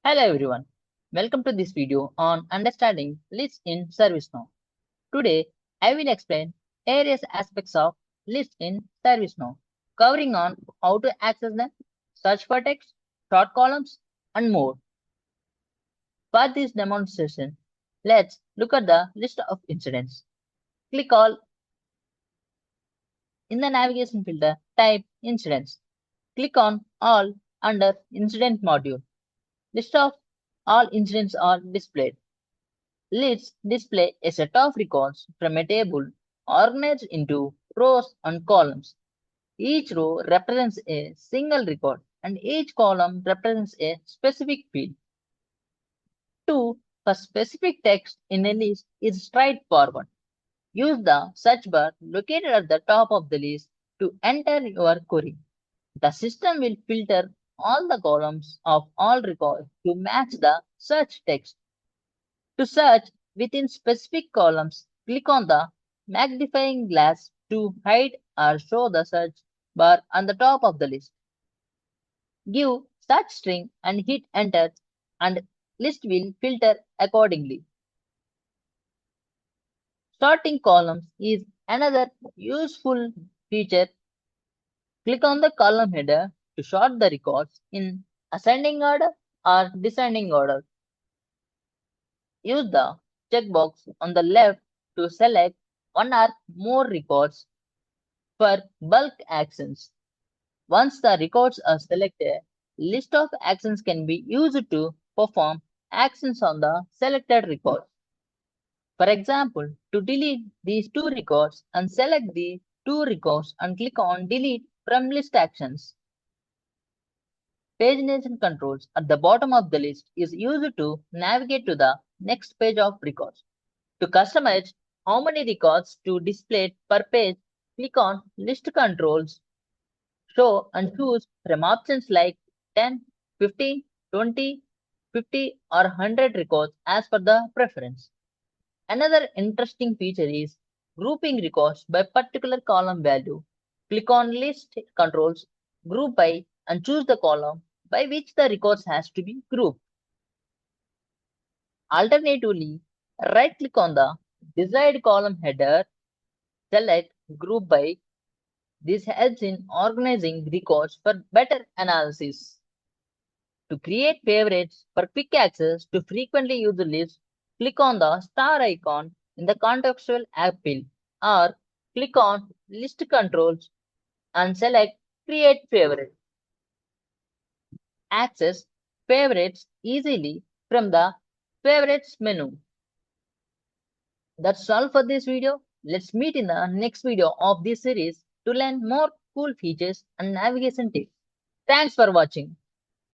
Hello everyone, welcome to this video on understanding lists in ServiceNow. Today, I will explain various aspects of lists in ServiceNow, covering on how to access them, search for text, sort columns, and more. For this demonstration, let's look at the list of incidents. Click all in the navigation filter, type incidents. Click on all under incident module. List of all incidents are displayed. Lists display a set of records from a table organized into rows and columns. Each row represents a single record and each column represents a specific field. 2. For specific text in a list is straightforward. Use the search bar located at the top of the list to enter your query. The system will filter all the columns of all records to match the search text. To search within specific columns, click on the magnifying glass to hide or show the search bar on the top of the list. Give search string and hit enter and list will filter accordingly. Sorting columns is another useful feature. Click on the column header to sort the records in ascending order or descending order. Use the checkbox on the left to select one or more records for bulk actions. Once the records are selected, list of actions can be used to perform actions on the selected record. For example, to delete these two records and select the two records and click on delete from list actions. Pagination controls at the bottom of the list is used to navigate to the next page of records. To customize how many records to display per page, click on List Controls, Show and choose from options like 10, 15, 20, 50 or 100 records as per the preference. Another interesting feature is grouping records by particular column value. Click on List Controls, Group By and choose the column by which the records has to be grouped. Alternatively, right-click on the desired column header, select Group By. This helps in organizing records for better analysis. To create favorites for quick access to frequently used lists, click on the star icon in the contextual app field or click on List Controls and select Create Favorite. Access favorites easily from the Favorites menu. That's all for this video. Let's meet in the next video of this series to learn more cool features and navigation tips. Thanks for watching.